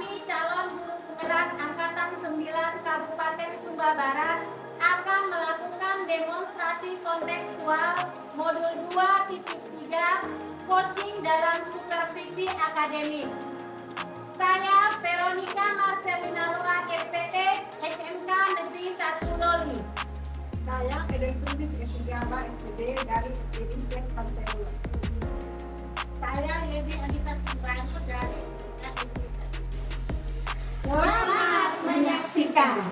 kami calon guru penggerak Angkatan 9 Kabupaten Sumba Barat akan melakukan demonstrasi kontekstual modul 2.3 coaching dalam supervisi akademik. Saya Veronica Marcelina Lura SPT SMK Negeri 1 Loli. Saya Eden Tulis S3 SPD dari Universitas Pantai Ulu. Saya Levi Anita Subanto dari Selamat menyaksikan.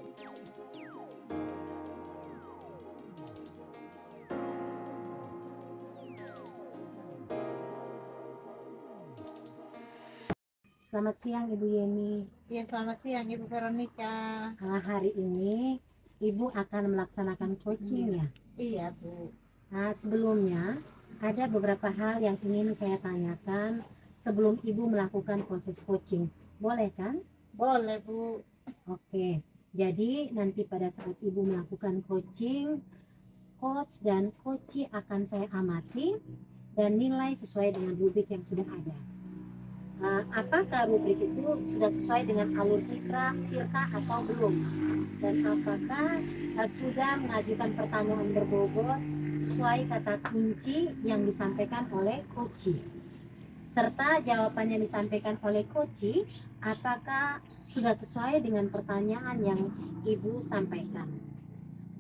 Selamat siang Ibu Yeni. Ya, selamat siang Ibu Veronica. Hari ini Ibu akan melaksanakan coaching ya? Iya Bu. Sebelumnya ada beberapa hal yang ingin saya tanyakan sebelum Ibu melakukan proses coaching. Boleh kan? Boleh Bu. Oke, jadi nanti pada saat Ibu melakukan coaching, coach dan coachee akan saya amati dan nilai sesuai dengan rubrik yang sudah ada. Apakah rubrik itu sudah sesuai dengan alur tirta atau belum, dan apakah sudah mengajukan pertanyaan berbobot sesuai kata kunci yang disampaikan oleh coachee, serta jawaban yang disampaikan oleh coachee apakah sudah sesuai dengan pertanyaan yang Ibu sampaikan.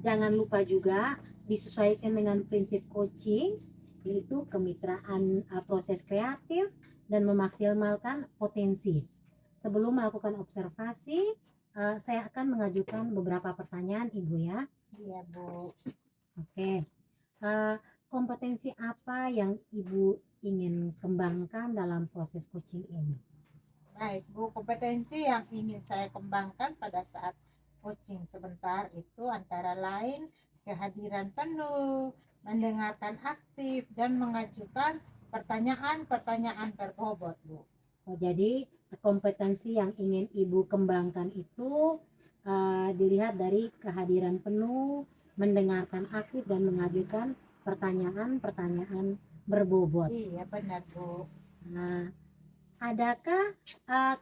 Jangan lupa juga disesuaikan dengan prinsip coaching, yaitu kemitraan proses kreatif dan memaksimalkan potensi. Sebelum melakukan observasi, saya akan mengajukan beberapa pertanyaan Ibu ya. Iya Bu. Oke, kompetensi apa yang Ibu ingin kembangkan dalam proses coaching ini? Baik Bu, kompetensi yang ingin saya kembangkan pada saat coaching sebentar itu antara lain kehadiran penuh, mendengarkan aktif, dan mengajukan pertanyaan-pertanyaan berbobot Bu. Jadi kompetensi yang ingin Ibu kembangkan itu dilihat dari kehadiran penuh, mendengarkan aktif, dan mengajukan pertanyaan-pertanyaan berbobot. Iya benar Bu. Nah, adakah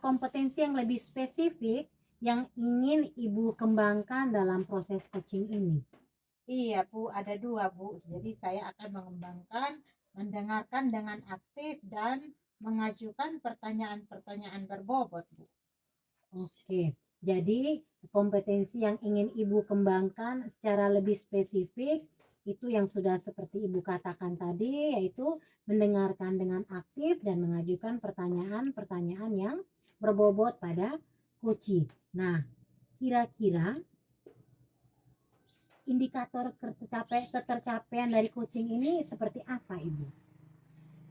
kompetensi yang lebih spesifik yang ingin Ibu kembangkan dalam proses coaching ini? Iya Bu, ada dua Bu. Jadi saya akan mengembangkan mendengarkan dengan aktif dan mengajukan pertanyaan-pertanyaan berbobot Bu. Oke, jadi kompetensi yang ingin Ibu kembangkan secara lebih spesifik itu yang sudah seperti Ibu katakan tadi, yaitu mendengarkan dengan aktif dan mengajukan pertanyaan-pertanyaan yang berbobot pada coachee. Nah, kira-kira indikator ketercapaian dari coaching ini seperti apa Ibu?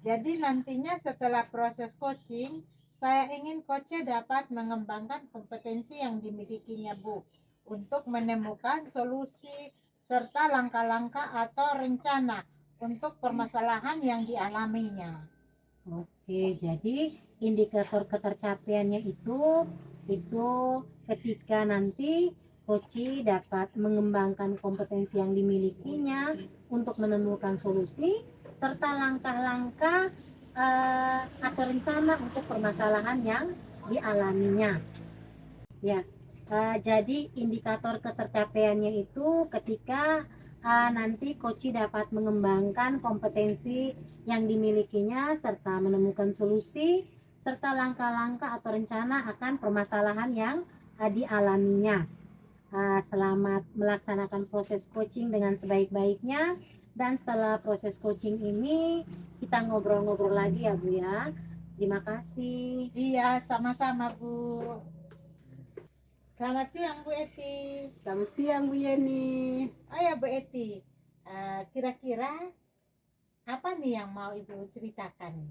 Jadi nantinya setelah proses coaching, saya ingin coachnya dapat mengembangkan kompetensi yang dimilikinya Bu untuk menemukan solusi serta langkah-langkah atau rencana untuk permasalahan yang dialaminya. Oke, jadi indikator ketercapaiannya itu ketika nanti coachee dapat mengembangkan kompetensi yang dimilikinya untuk menemukan solusi serta langkah-langkah atau rencana untuk permasalahan yang dialaminya. Ya, jadi indikator ketercapaiannya itu ketika nanti coachee dapat mengembangkan kompetensi yang dimilikinya serta menemukan solusi serta langkah-langkah atau rencana akan permasalahan yang dialaminya. Selamat melaksanakan proses coaching dengan sebaik-baiknya, dan setelah proses coaching ini kita ngobrol-ngobrol lagi ya Bu ya. Terima kasih. Iya, sama-sama Bu. Selamat siang Bu Eti. Selamat siang Bu Yeni. Oh ya Bu Eti, kira-kira apa nih yang mau Ibu ceritakan?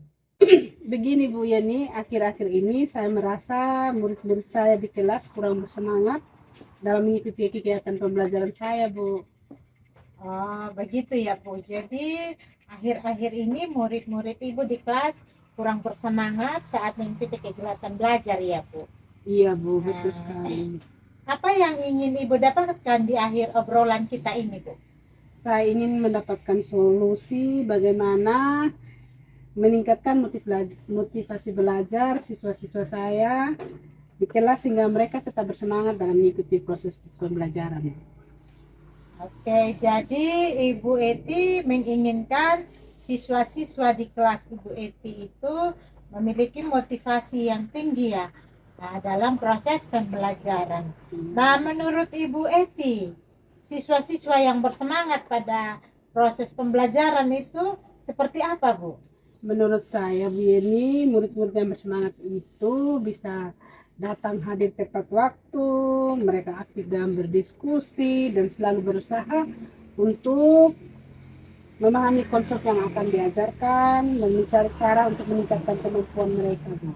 Begini Bu Yeni, akhir-akhir ini saya merasa murid-murid saya di kelas kurang bersemangat dalam mengikuti kegiatan pembelajaran saya Bu. Oh begitu ya Bu. Jadi akhir-akhir ini murid-murid Ibu di kelas kurang bersemangat saat mengikuti kegiatan belajar ya Bu. Iya Bu, betul sekali. Apa yang ingin Ibu dapatkan di akhir obrolan kita ini Bu? Saya ingin mendapatkan solusi bagaimana meningkatkan motivasi belajar siswa-siswa saya di kelas sehingga mereka tetap bersemangat dalam mengikuti proses pembelajaran. Oke, jadi Ibu Eti menginginkan siswa-siswa di kelas Ibu Eti itu memiliki motivasi yang tinggi ya, nah, dalam proses pembelajaran. Nah, menurut Ibu Eti, siswa-siswa yang bersemangat pada proses pembelajaran itu seperti apa, Bu? Menurut saya, Bu Yeni, murid-murid yang bersemangat itu bisa datang hadir tepat waktu, mereka aktif dalam berdiskusi dan selalu berusaha untuk memahami konsep yang akan diajarkan dan mencari cara untuk meningkatkan kemampuan mereka, Bu.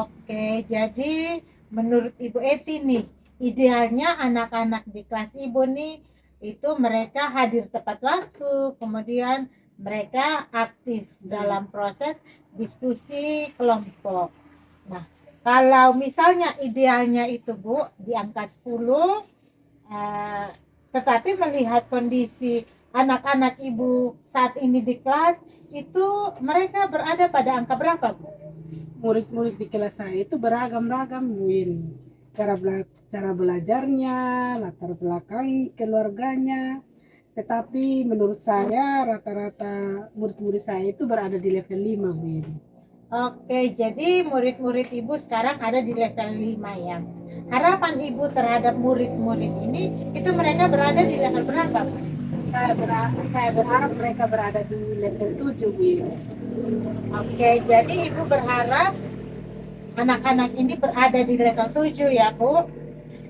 Oke, jadi menurut Ibu Eti nih, idealnya anak-anak di kelas Ibu nih itu mereka hadir tepat waktu, kemudian mereka aktif dalam proses diskusi kelompok. Nah, kalau misalnya idealnya itu Bu di angka 10, tetapi melihat kondisi anak-anak Ibu saat ini di kelas, itu mereka berada pada angka berapa, Bu? Murid-murid di kelas saya itu beragam-ragam, Bu Yeni. Cara belajarnya, latar belakang keluarganya. Tetapi menurut saya rata-rata murid-murid saya itu berada di level 5, Bu Yeni. Oke, jadi murid-murid Ibu sekarang ada di level 5 ya. Harapan Ibu terhadap murid-murid ini, itu mereka berada di level berapa? Saya berharap mereka berada di level 7, Bu Yeni. Oke, jadi Ibu berharap anak-anak ini berada di level 7 ya, Bu.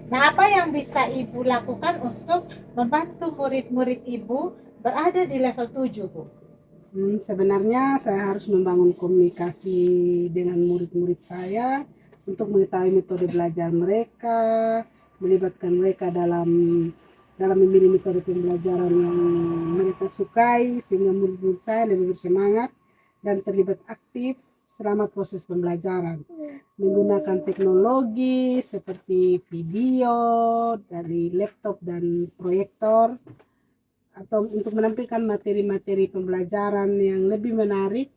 Nah, apa yang bisa Ibu lakukan untuk membantu murid-murid Ibu berada di level 7, Bu? Sebenarnya saya harus membangun komunikasi dengan murid-murid saya untuk mengetahui metode belajar mereka, melibatkan mereka dalam memilih metode pembelajaran yang mereka sukai sehingga murid-murid saya lebih bersemangat dan terlibat aktif selama proses pembelajaran. Menggunakan teknologi seperti video dari laptop dan proyektor atau untuk menampilkan materi-materi pembelajaran yang lebih menarik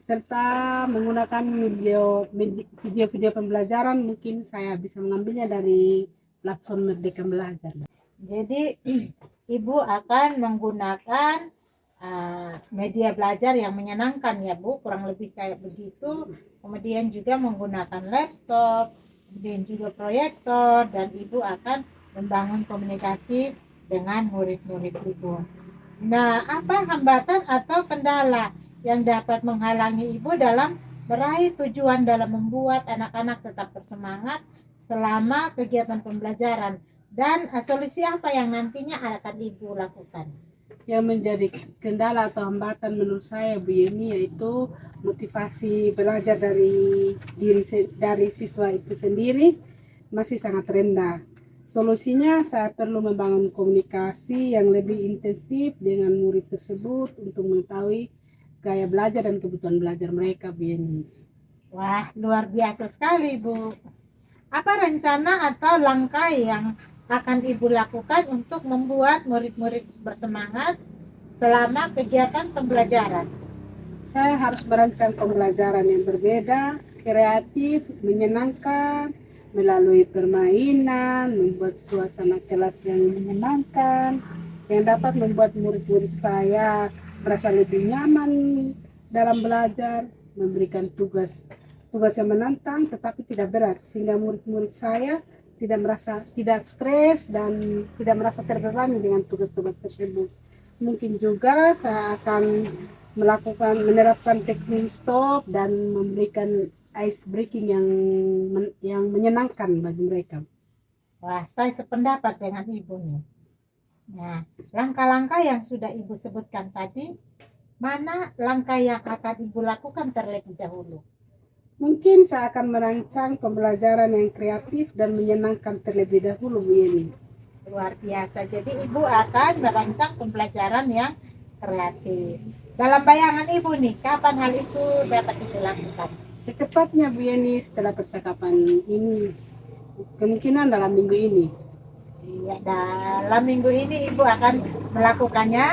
serta menggunakan video-video pembelajaran, mungkin saya bisa mengambilnya dari platform Merdeka Belajar. Jadi Ibu akan menggunakan media belajar yang menyenangkan ya, Bu, kurang lebih kayak begitu. Kemudian juga menggunakan laptop, kemudian juga proyektor, dan Ibu akan membangun komunikasi dengan murid-murid Ibu. Nah, apa hambatan atau kendala yang dapat menghalangi Ibu dalam meraih tujuan dalam membuat anak-anak tetap bersemangat selama kegiatan pembelajaran? Dan solusi apa yang nantinya akan Ibu lakukan? Yang menjadi kendala atau hambatan menurut saya, Bu Yeni, yaitu motivasi belajar dari siswa itu sendiri masih sangat rendah. Solusinya saya perlu membangun komunikasi yang lebih intensif dengan murid tersebut untuk mengetahui gaya belajar dan kebutuhan belajar mereka, Bu Yeni. Wah, luar biasa sekali, Bu. Apa rencana atau langkah yang akan Ibu lakukan untuk membuat murid-murid bersemangat selama kegiatan pembelajaran? Saya harus merancang pembelajaran yang berbeda, kreatif, menyenangkan, melalui permainan, membuat suasana kelas yang menyenangkan, yang dapat membuat murid-murid saya merasa lebih nyaman dalam belajar, memberikan tugas yang menantang tetapi tidak berat, sehingga murid-murid saya tidak stres dan tidak merasa terbebani dengan tugas-tugas tersebut. Mungkin juga saya akan menerapkan teknik stop dan memberikan ice breaking yang menyenangkan bagi mereka. Wah, saya sependapat dengan Ibu nih. Nah, langkah-langkah yang sudah Ibu sebutkan tadi, mana langkah yang akan Ibu lakukan terlebih dahulu? Mungkin saya akan merancang pembelajaran yang kreatif dan menyenangkan terlebih dahulu, Bu Yeni. Luar biasa. Jadi Ibu akan merancang pembelajaran yang kreatif. Dalam bayangan Ibu nih, kapan hal itu dapat Ibu lakukan? Secepatnya, Bu Yeni, setelah percakapan ini. Kemungkinan dalam minggu ini. Iya, dalam minggu ini Ibu akan melakukannya.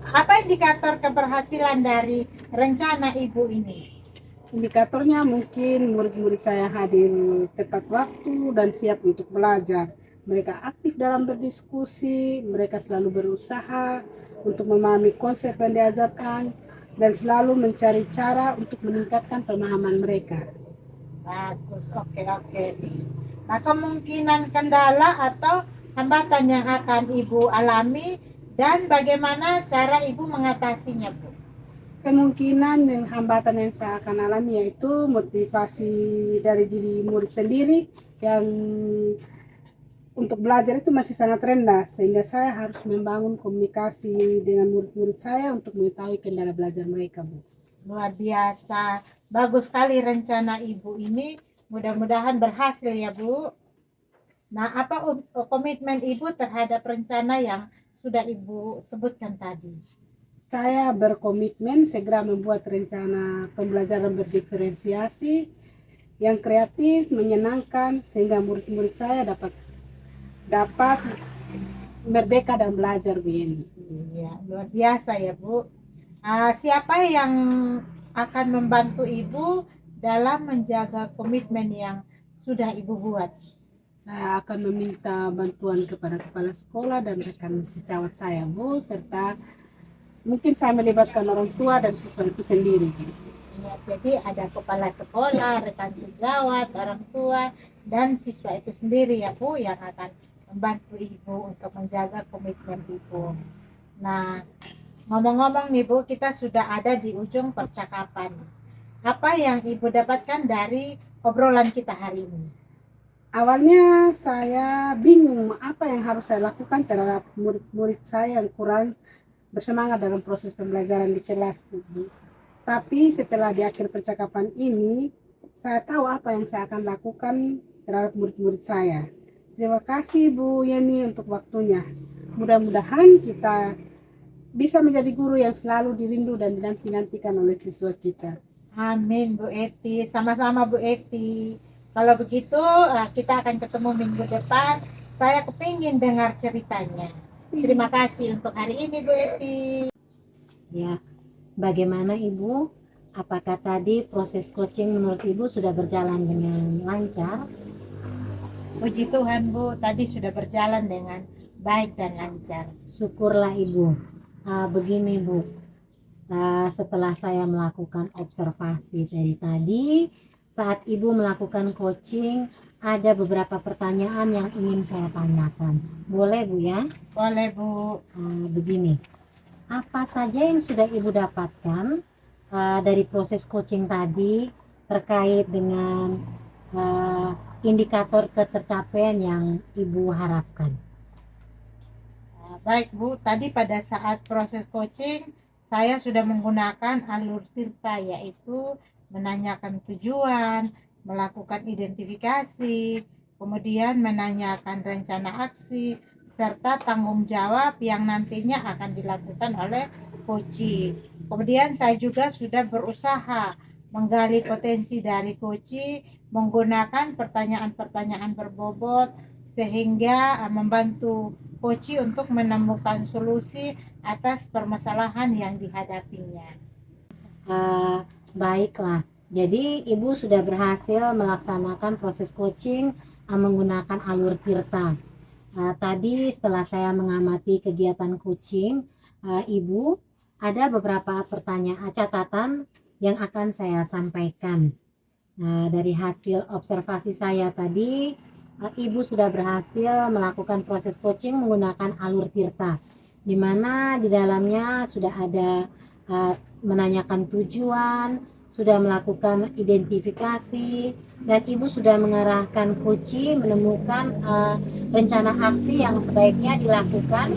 Apa indikator keberhasilan dari rencana Ibu ini? Indikatornya mungkin murid-murid saya hadir tepat waktu dan siap untuk belajar. Mereka aktif dalam berdiskusi, mereka selalu berusaha untuk memahami konsep yang diajarkan dan selalu mencari cara untuk meningkatkan pemahaman mereka. Bagus, oke. Nah, kemungkinan kendala atau hambatan yang akan Ibu alami dan bagaimana cara Ibu mengatasinya, Bu? Kemungkinan dan hambatan yang saya akan alami yaitu motivasi dari diri murid sendiri yang untuk belajar itu masih sangat rendah, sehingga saya harus membangun komunikasi dengan murid-murid saya untuk mengetahui kendala belajar mereka, Bu. Luar biasa. Bagus sekali rencana Ibu ini. Mudah-mudahan berhasil ya, Bu. Nah, apa komitmen Ibu terhadap rencana yang sudah Ibu sebutkan tadi? Saya berkomitmen segera membuat rencana pembelajaran berdiferensiasi yang kreatif, menyenangkan, sehingga murid-murid saya dapat merdeka dan belajar, Bu Yeni. Iya, luar biasa ya, Bu. Siapa yang akan membantu Ibu dalam menjaga komitmen yang sudah Ibu buat? Saya akan meminta bantuan kepada kepala sekolah dan rekan sejawat saya, Bu, serta mungkin saya melibatkan orang tua dan siswa itu sendiri. Ya, jadi ada kepala sekolah, rekan sejawat, orang tua, dan siswa itu sendiri ya, Bu, yang akan membantu Ibu untuk menjaga komitmen Ibu. Nah, ngomong-ngomong nih, Bu, kita sudah ada di ujung percakapan. Apa yang Ibu dapatkan dari obrolan kita hari ini? Awalnya saya bingung apa yang harus saya lakukan terhadap murid-murid saya yang kurang bersemangat dalam proses pembelajaran di kelas. Tapi setelah di akhir percakapan ini, saya tahu apa yang saya akan lakukan terhadap murid-murid saya. Terima kasih Bu Yeni untuk waktunya. Mudah-mudahan kita bisa menjadi guru yang selalu dirindu dan dinantikan oleh siswa kita. Amin, Bu Eti. Sama-sama, Bu Eti. Kalau begitu, kita akan ketemu minggu depan. Saya kepingin dengar ceritanya. Terima kasih untuk hari ini, Bu Eti. Ya, bagaimana Ibu? Apakah tadi proses coaching menurut Ibu sudah berjalan dengan lancar? Puji Tuhan, Bu, tadi sudah berjalan dengan baik dan lancar. Syukurlah Ibu. Begini Bu, setelah saya melakukan observasi dari tadi, saat Ibu melakukan coaching, ada beberapa pertanyaan yang ingin saya tanyakan. Boleh Bu ya? Boleh, Bu. Begini, apa saja yang sudah Ibu dapatkan dari proses coaching tadi terkait dengan indikator ketercapaian yang Ibu harapkan? Baik, Bu, tadi pada saat proses coaching saya sudah menggunakan alur tirta, yaitu menanyakan tujuan, melakukan identifikasi, kemudian menanyakan rencana aksi, serta tanggung jawab yang nantinya akan dilakukan oleh coaching. Kemudian saya juga sudah berusaha menggali potensi dari coaching menggunakan pertanyaan-pertanyaan berbobot sehingga membantu coaching untuk menemukan solusi atas permasalahan yang dihadapinya. Baiklah, jadi Ibu sudah berhasil melaksanakan proses coaching menggunakan alur tirta. Tadi setelah saya mengamati kegiatan coaching Ibu, ada beberapa pertanyaan catatan yang akan saya sampaikan. Dari hasil observasi saya tadi, Ibu sudah berhasil melakukan proses coaching menggunakan alur tirta, di mana di dalamnya sudah ada menanyakan tujuan, sudah melakukan identifikasi, dan Ibu sudah mengarahkan coaching menemukan rencana aksi yang sebaiknya dilakukan,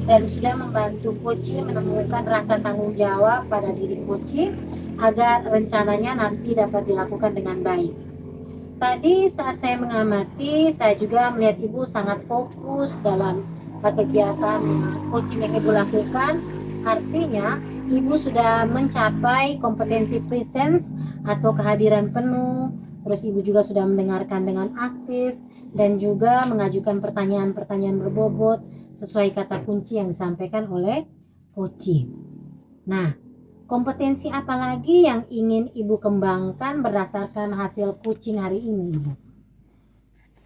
dan sudah membantu coaching menemukan rasa tanggung jawab pada diri coaching agar rencananya nanti dapat dilakukan dengan baik. Tadi saat saya mengamati, saya juga melihat Ibu sangat fokus dalam kegiatan coaching yang Ibu lakukan. Artinya Ibu sudah mencapai kompetensi presence atau kehadiran penuh. Terus Ibu juga sudah mendengarkan dengan aktif dan juga mengajukan pertanyaan-pertanyaan berbobot sesuai kata kunci yang disampaikan oleh coaching. Nah, kompetensi apa lagi yang ingin Ibu kembangkan berdasarkan hasil coaching hari ini, Ibu?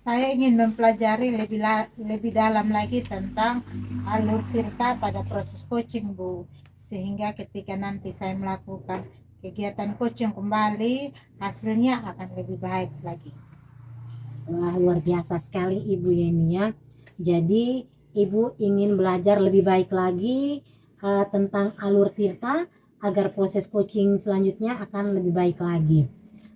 Saya ingin mempelajari lebih dalam lagi tentang alur tirta pada proses coaching, Bu. Sehingga ketika nanti saya melakukan kegiatan coaching kembali, hasilnya akan lebih baik lagi. Wah, luar biasa sekali Ibu Yeni ya. Jadi Ibu ingin belajar lebih baik lagi tentang alur tirta agar proses coaching selanjutnya akan lebih baik lagi.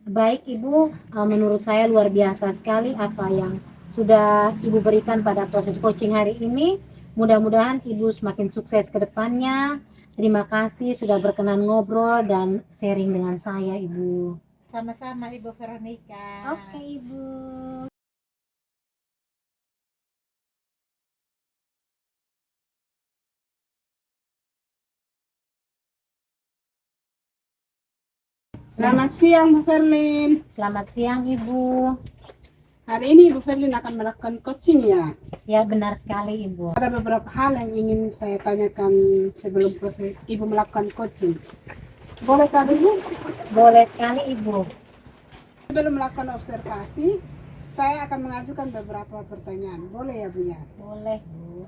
Baik Ibu, menurut saya luar biasa sekali apa yang sudah Ibu berikan pada proses coaching hari ini. Mudah-mudahan Ibu semakin sukses ke depannya. Terima kasih sudah berkenan ngobrol dan sharing dengan saya, Ibu. Sama-sama Ibu Veronica. Oke, Ibu. Selamat siang Bu Ferlin. Selamat siang, Ibu. Hari ini Bu Ferlin akan melakukan coaching ya. Ya, benar sekali, Ibu. Ada beberapa hal yang ingin saya tanyakan sebelum proses Ibu melakukan coaching. Bolehkah Ibu? Boleh sekali, Ibu. Sebelum melakukan observasi, saya akan mengajukan beberapa pertanyaan. Boleh ya Bu ya? Boleh, Bu.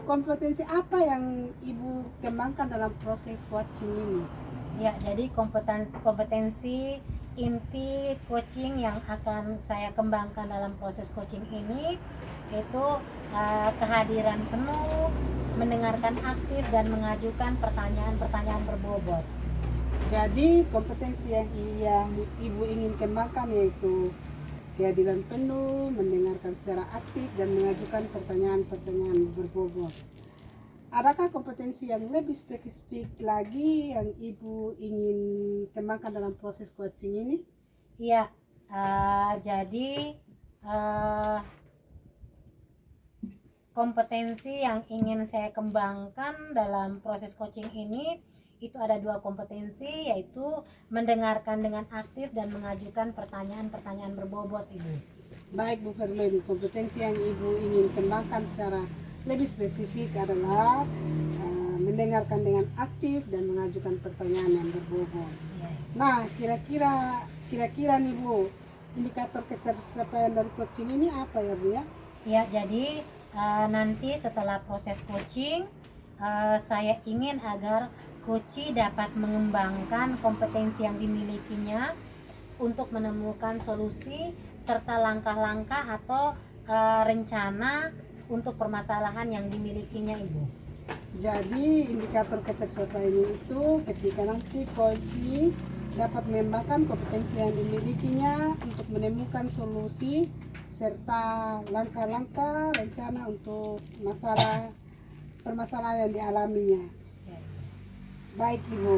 Kompetensi apa yang Ibu kembangkan dalam proses coaching ini? Ya, jadi kompetensi inti coaching yang akan saya kembangkan dalam proses coaching ini itu kehadiran penuh, mendengarkan aktif dan mengajukan pertanyaan-pertanyaan berbobot. Jadi kompetensi yang Ibu ingin kembangkan yaitu kehadiran penuh, mendengarkan secara aktif dan mengajukan pertanyaan-pertanyaan berbobot. Adakah kompetensi yang lebih spesifik lagi yang Ibu ingin kembangkan dalam proses coaching ini? Iya, jadi kompetensi yang ingin saya kembangkan dalam proses coaching ini itu ada 2 kompetensi, yaitu mendengarkan dengan aktif dan mengajukan pertanyaan-pertanyaan berbobot, Ibu. Baik Bu Ferlin, kompetensi yang Ibu ingin kembangkan secara lebih spesifik adalah mendengarkan dengan aktif dan mengajukan pertanyaan yang berbobot. Nah, kira-kira nih Bu, indikator ketercapaian dari coaching ini apa ya Bu ya? Ya, jadi nanti setelah proses coaching saya ingin agar coach dapat mengembangkan kompetensi yang dimilikinya untuk menemukan solusi serta langkah-langkah atau rencana untuk permasalahan yang dimilikinya, Ibu. Jadi indikator ketercapaian itu ketika nanti coach dapat mengembangkan kompetensi yang dimilikinya untuk menemukan solusi serta langkah-langkah rencana untuk permasalahan yang dialaminya. Baik Ibu,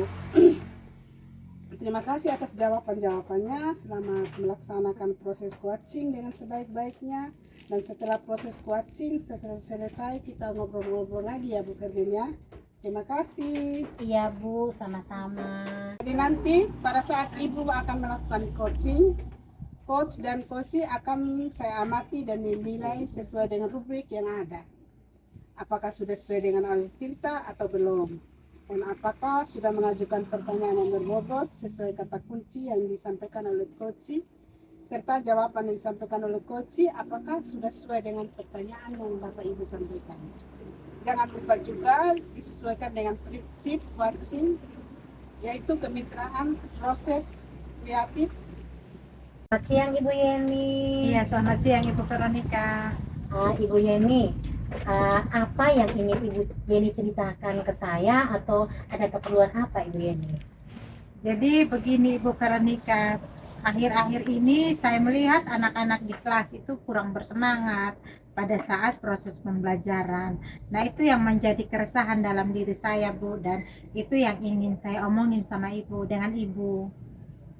terima kasih atas jawabannya. Selamat melaksanakan proses coaching dengan sebaik-baiknya. Dan setelah proses coaching selesai, kita ngobrol-ngobrol lagi ya Bu Ferlin ya. Terima kasih. Iya Bu, sama-sama. Jadi nanti pada saat Ibu akan melakukan coaching, coach dan coach akan saya amati dan dinilai sesuai dengan rubrik yang ada. Apakah sudah sesuai dengan alur tirta atau belum? Dan apakah sudah mengajukan pertanyaan yang berbobot sesuai kata kunci yang disampaikan oleh coach, serta jawaban yang disampaikan oleh coach apakah sudah sesuai dengan pertanyaan yang Bapak Ibu sampaikan. Jangan lupa juga disesuaikan dengan prinsip coaching, yaitu kemitraan proses kreatif. Selamat siang Ibu Yeni. Iya, selamat siang Ibu Veronica. Ibu Yeni, apa yang ingin Ibu Yeni ceritakan ke saya atau ada keperluan apa Ibu Yeni? Jadi begini Ibu Veronica, akhir-akhir ini saya melihat anak-anak di kelas itu kurang bersemangat pada saat proses pembelajaran. Nah, itu yang menjadi keresahan dalam diri saya Bu, dan itu yang ingin saya omongin sama Ibu dengan Ibu.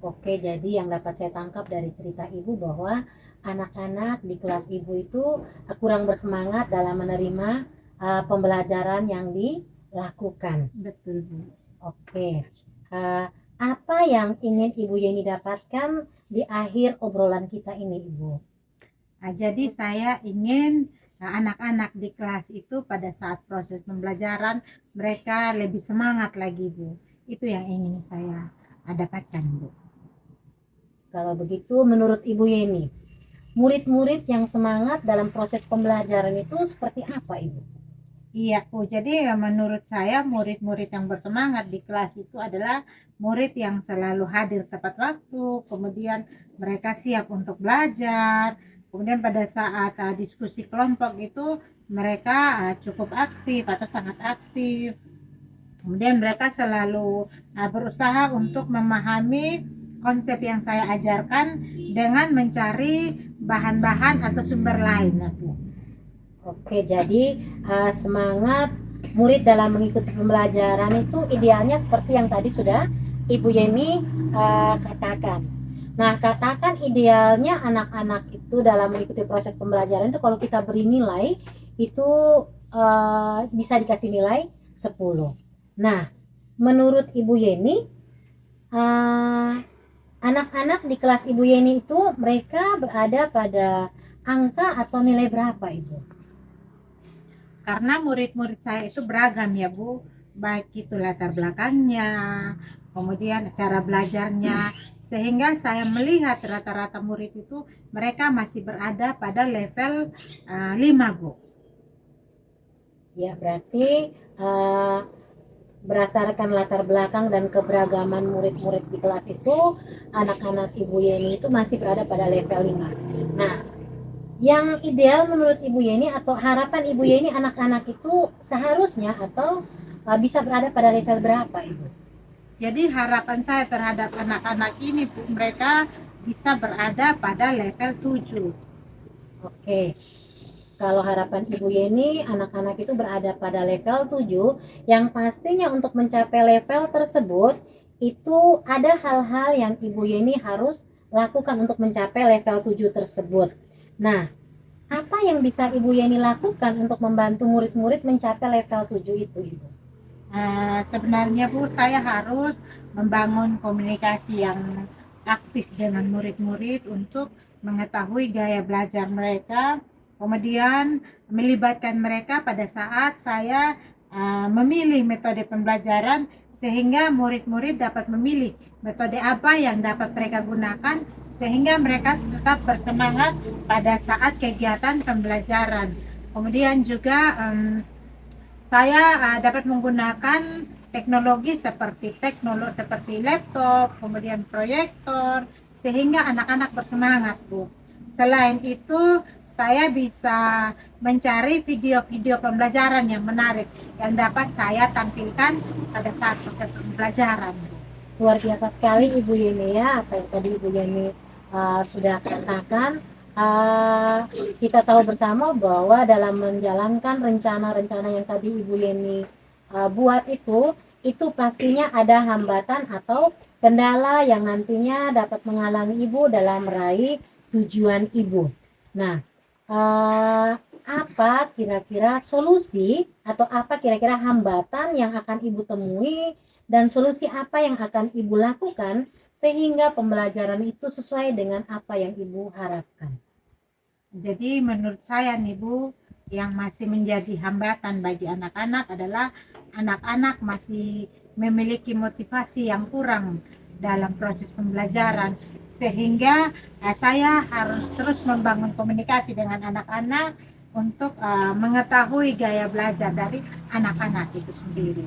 Oke, jadi yang dapat saya tangkap dari cerita Ibu bahwa anak-anak di kelas Ibu itu kurang bersemangat dalam menerima pembelajaran yang dilakukan. Betul Bu. Oke, apa yang ingin Ibu Yeni dapatkan di akhir obrolan kita ini Ibu? Nah, jadi saya ingin anak-anak di kelas itu pada saat proses pembelajaran mereka lebih semangat lagi Bu. Itu yang ingin saya dapatkan, Bu. Kalau begitu menurut Ibu Yeni, murid-murid yang semangat dalam proses pembelajaran itu seperti apa, Ibu? Iya, Bu. Jadi menurut saya murid-murid yang bersemangat di kelas itu adalah murid yang selalu hadir tepat waktu, kemudian mereka siap untuk belajar, kemudian pada saat diskusi kelompok itu mereka cukup aktif atau sangat aktif. Kemudian mereka selalu berusaha untuk memahami konsep yang saya ajarkan dengan mencari bahan-bahan atau sumber lain, Bu. Oke, jadi semangat murid dalam mengikuti pembelajaran itu idealnya seperti yang tadi sudah Ibu Yeni katakan. Nah, katakan idealnya anak-anak itu dalam mengikuti proses pembelajaran itu kalau kita beri nilai itu bisa dikasih nilai 10. Nah, menurut Ibu Yeni, anak-anak di kelas Ibu Yeni itu mereka berada pada angka atau nilai berapa, Ibu? Karena murid-murid saya itu beragam ya, Bu, baik itu latar belakangnya, kemudian cara belajarnya, sehingga saya melihat rata-rata murid itu mereka masih berada pada level 5, Bu. Ya, berarti berdasarkan latar belakang dan keberagaman murid-murid di kelas itu, anak-anak Ibu Yeni itu masih berada pada level 5. Nah, yang ideal menurut Ibu Yeni atau harapan Ibu Yeni anak-anak itu seharusnya atau bisa berada pada level berapa, Ibu? Jadi harapan saya terhadap anak-anak ini, Bu, mereka bisa berada pada level 7. Oke. Kalau harapan Ibu Yeni anak-anak itu berada pada level 7, yang pastinya untuk mencapai level tersebut itu ada hal-hal yang Ibu Yeni harus lakukan untuk mencapai level 7 tersebut. Nah, apa yang bisa Ibu Yeni lakukan untuk membantu murid-murid mencapai level 7 itu, Ibu? Sebenarnya, Bu, saya harus membangun komunikasi yang aktif dengan murid-murid untuk mengetahui gaya belajar mereka, kemudian melibatkan mereka pada saat saya memilih metode pembelajaran sehingga murid-murid dapat memilih metode apa yang dapat mereka gunakan sehingga mereka tetap bersemangat pada saat kegiatan pembelajaran. Kemudian juga saya dapat menggunakan teknologi seperti laptop, kemudian proyektor, sehingga anak-anak bersemangat, Bu. Selain itu, saya bisa mencari video-video pembelajaran yang menarik yang dapat saya tampilkan pada saat proses pembelajaran. Luar biasa sekali Ibu Yeni ya, apa yang tadi Ibu Yeni sudah katakan. Kita tahu bersama bahwa dalam menjalankan rencana-rencana yang tadi Ibu Yeni buat itu pastinya ada hambatan atau kendala yang nantinya dapat menghalangi Ibu dalam meraih tujuan Ibu. Nah, apa kira-kira solusi atau apa kira-kira hambatan yang akan Ibu temui dan solusi apa yang akan Ibu lakukan sehingga pembelajaran itu sesuai dengan apa yang Ibu harapkan? Jadi menurut saya nih, Bu, yang masih menjadi hambatan bagi anak-anak adalah anak-anak masih memiliki motivasi yang kurang dalam proses pembelajaran, sehingga saya harus terus membangun komunikasi dengan anak-anak untuk mengetahui gaya belajar dari anak-anak itu sendiri.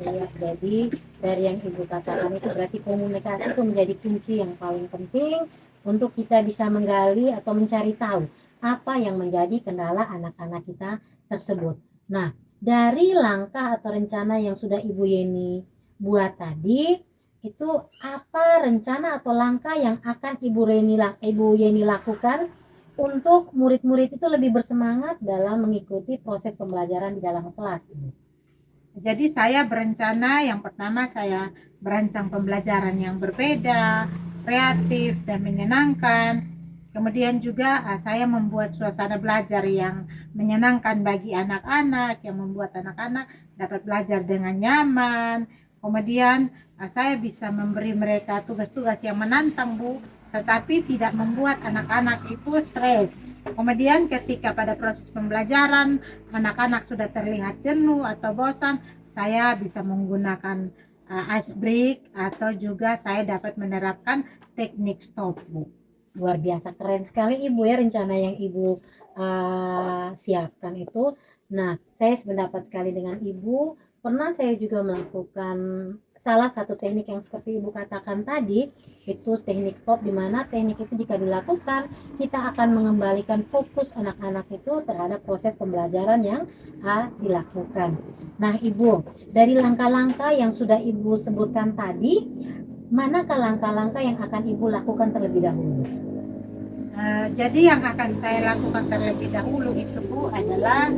Ya, jadi dari yang Ibu katakan itu berarti komunikasi itu menjadi kunci yang paling penting untuk kita bisa menggali atau mencari tahu apa yang menjadi kendala anak-anak kita tersebut. Nah, dari langkah atau rencana yang sudah Ibu Yeni buat tadi, itu apa rencana atau langkah yang akan Ibu Yeni lakukan untuk murid-murid itu lebih bersemangat dalam mengikuti proses pembelajaran di dalam kelas ini? Jadi saya berencana, yang pertama saya merancang pembelajaran yang berbeda, kreatif dan menyenangkan. Kemudian juga saya membuat suasana belajar yang menyenangkan bagi anak-anak, yang membuat anak-anak dapat belajar dengan nyaman. Kemudian saya bisa memberi mereka tugas-tugas yang menantang, Bu, tetapi tidak membuat anak-anak itu stres. Kemudian ketika pada proses pembelajaran anak-anak sudah terlihat jenuh atau bosan, saya bisa menggunakan ice break, atau juga saya dapat menerapkan teknik stop, Bu. Luar biasa, keren sekali Ibu ya rencana yang Ibu siapkan itu. Nah, saya sependapat sekali dengan Ibu. Pernah saya juga melakukan salah satu teknik yang seperti Ibu katakan tadi, itu teknik stop, di mana teknik itu jika dilakukan, kita akan mengembalikan fokus anak-anak itu terhadap proses pembelajaran yang dilakukan. Nah, Ibu, dari langkah-langkah yang sudah Ibu sebutkan tadi, manakah langkah-langkah yang akan Ibu lakukan terlebih dahulu? Jadi yang akan saya lakukan terlebih dahulu itu, Bu, adalah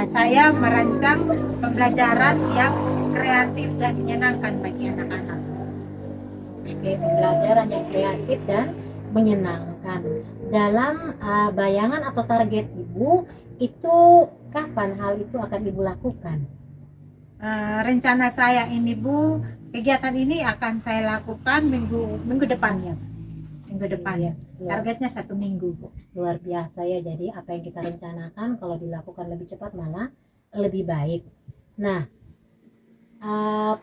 saya merancang pembelajaran yang kreatif dan menyenangkan bagi anak-anak. Oke, pembelajaran yang kreatif dan menyenangkan. Dalam bayangan atau target Ibu, itu kapan hal itu akan Ibu lakukan? Rencana saya ini, Bu, kegiatan ini akan saya lakukan minggu depannya. Minggu depan ya. Targetnya 1 minggu, Bu. Luar biasa ya. Jadi apa yang kita rencanakan kalau dilakukan lebih cepat malah lebih baik. Nah,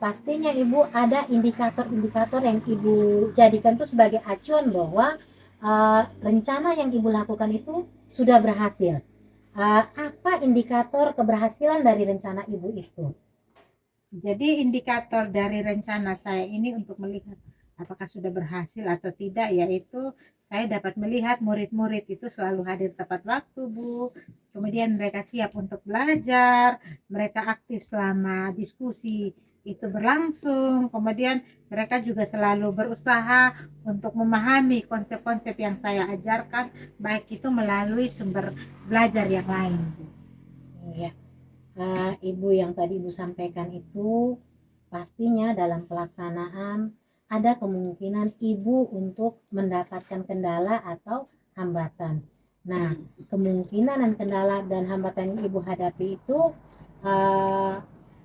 pastinya Ibu ada indikator-indikator yang Ibu jadikan itu sebagai acuan bahwa rencana yang Ibu lakukan itu sudah berhasil. Apa indikator keberhasilan dari rencana Ibu itu? Jadi indikator dari rencana saya ini untuk melihat apakah sudah berhasil atau tidak, yaitu saya dapat melihat murid-murid itu selalu hadir tepat waktu, Bu. Kemudian mereka siap untuk belajar, mereka aktif selama diskusi itu berlangsung. Kemudian mereka juga selalu berusaha untuk memahami konsep-konsep yang saya ajarkan, baik itu melalui sumber belajar yang lain, Bu. Ya. Ibu yang tadi Ibu sampaikan itu pastinya dalam pelaksanaan ada kemungkinan Ibu untuk mendapatkan kendala atau hambatan. Nah, kemungkinan dan kendala dan hambatan yang Ibu hadapi itu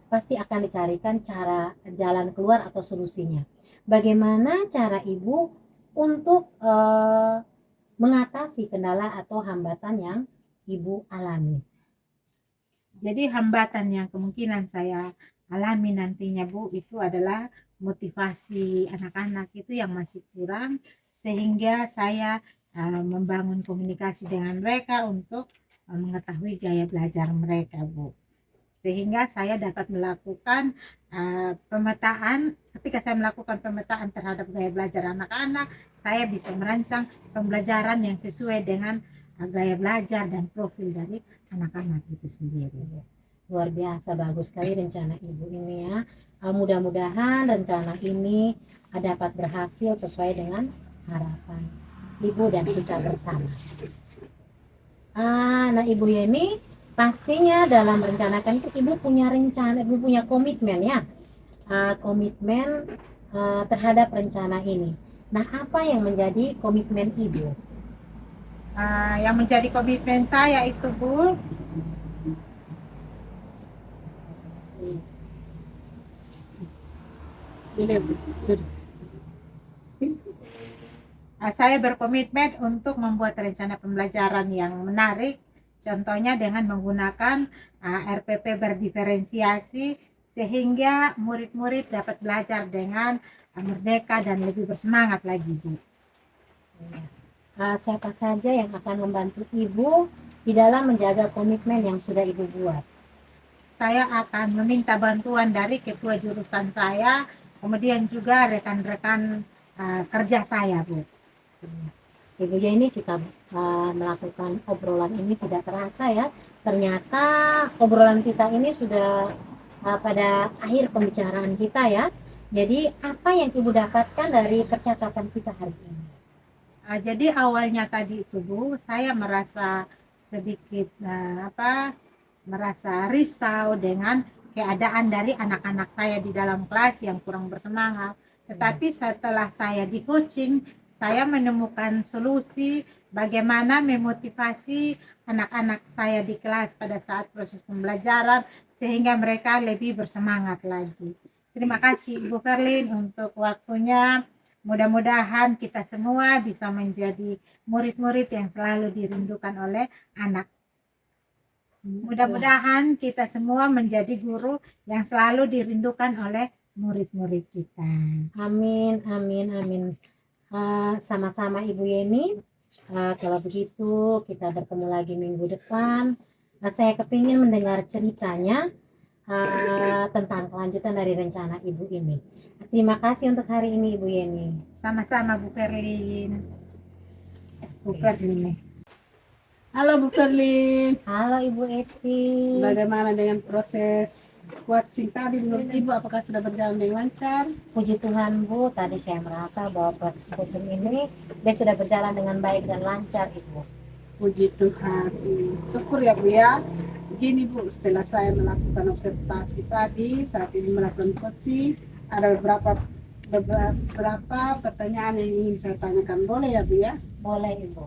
pasti akan dicarikan cara jalan keluar atau solusinya. Bagaimana cara Ibu untuk mengatasi kendala atau hambatan yang Ibu alami? Jadi hambatan yang kemungkinan saya alami nantinya, Bu, itu adalah motivasi anak-anak itu yang masih kurang, sehingga saya membangun komunikasi dengan mereka untuk mengetahui gaya belajar mereka, Bu. Sehingga saya dapat melakukan pemetaan. Ketika saya melakukan pemetaan terhadap gaya belajar anak-anak, saya bisa merancang pembelajaran yang sesuai dengan gaya belajar dan profil dari anak-anak itu sendiri. Luar biasa, bagus sekali rencana Ibu ini ya. Mudah-mudahan rencana ini dapat berhasil sesuai dengan harapan Ibu dan kita bersama. Nah Ibu Yeni, pastinya dalam merencanakan itu Ibu punya rencana, Ibu punya komitmen ya, komitmen terhadap rencana ini. Nah, apa yang menjadi komitmen Ibu? Yang menjadi komitmen saya itu, Bu, saya berkomitmen untuk membuat rencana pembelajaran yang menarik, contohnya dengan menggunakan RPP berdiferensiasi, sehingga murid-murid dapat belajar dengan merdeka dan lebih bersemangat lagi, Bu. Siapa saja yang akan membantu Ibu di dalam menjaga komitmen yang sudah Ibu buat? Saya akan meminta bantuan dari ketua jurusan saya, kemudian juga rekan-rekan kerja saya, Bu. Ibu ya, ini kita melakukan obrolan ini tidak terasa ya. Ternyata obrolan kita ini sudah pada akhir pembicaraan kita ya. Jadi apa yang Ibu dapatkan dari percakapan kita hari ini? Jadi awalnya tadi itu, Bu, saya merasa sedikit merasa risau dengan keadaan dari anak-anak saya di dalam kelas yang kurang bersemangat. Tetapi setelah saya di coaching, saya menemukan solusi bagaimana memotivasi anak-anak saya di kelas pada saat proses pembelajaran sehingga mereka lebih bersemangat lagi. Terima kasih Ibu Verlin untuk waktunya. Mudah-mudahan kita semua bisa menjadi murid-murid yang selalu dirindukan oleh anak. Mudah-mudahan kita semua menjadi guru yang selalu dirindukan oleh murid-murid kita. Amin, amin, amin. Sama-sama Ibu Yeni. Kalau begitu kita bertemu lagi minggu depan. Saya kepingin mendengar ceritanya tentang kelanjutan dari rencana Ibu ini. Terima kasih untuk hari ini Ibu Yeni. Sama-sama Bu Ferlin. Bu Ferlin. Halo Bu Ferlin, Halo Ibu Eti. bagaimana dengan proses coaching tadi menurut Ibu? Apakah sudah berjalan dengan lancar? Puji Tuhan Bu, tadi saya merasa bahwa proses coaching ini dia sudah berjalan dengan baik dan lancar Ibu. Puji Tuhan, syukur ya Bu ya. Begini Bu, setelah saya melakukan observasi tadi, saat ini melakukan coaching, ada beberapa pertanyaan yang ingin saya tanyakan, boleh ya Bu ya? Boleh Ibu.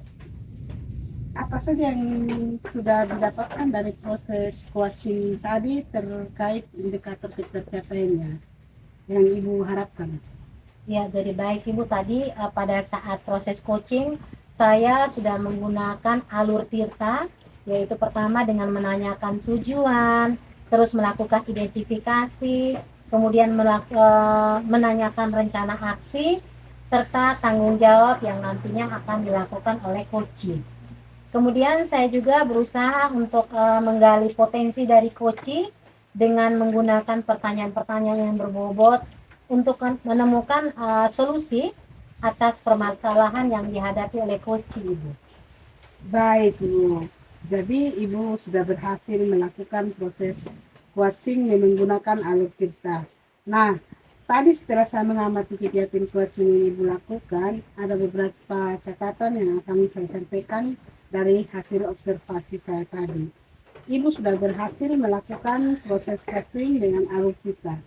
Apa saja yang sudah didapatkan dari proses coaching tadi terkait indikator tercapainya yang Ibu harapkan? Ya, jadi baik Ibu, tadi pada saat proses coaching saya sudah menggunakan alur Tirta, yaitu pertama dengan menanyakan tujuan, terus melakukan identifikasi, kemudian menanyakan rencana aksi, serta tanggung jawab yang nantinya akan dilakukan oleh coaching. Kemudian saya juga berusaha untuk menggali potensi dari coaching dengan menggunakan pertanyaan-pertanyaan yang berbobot untuk menemukan solusi atas permasalahan yang dihadapi oleh coaching Ibu. Baik Bu, jadi Ibu sudah berhasil melakukan proses coaching dengan menggunakan alur Tirta. Nah, tadi setelah saya mengamati kegiatan coaching yang Ibu lakukan, ada beberapa catatan yang akan saya sampaikan dari hasil observasi saya tadi. Ibu sudah berhasil melakukan proses coaching dengan alur Tirta.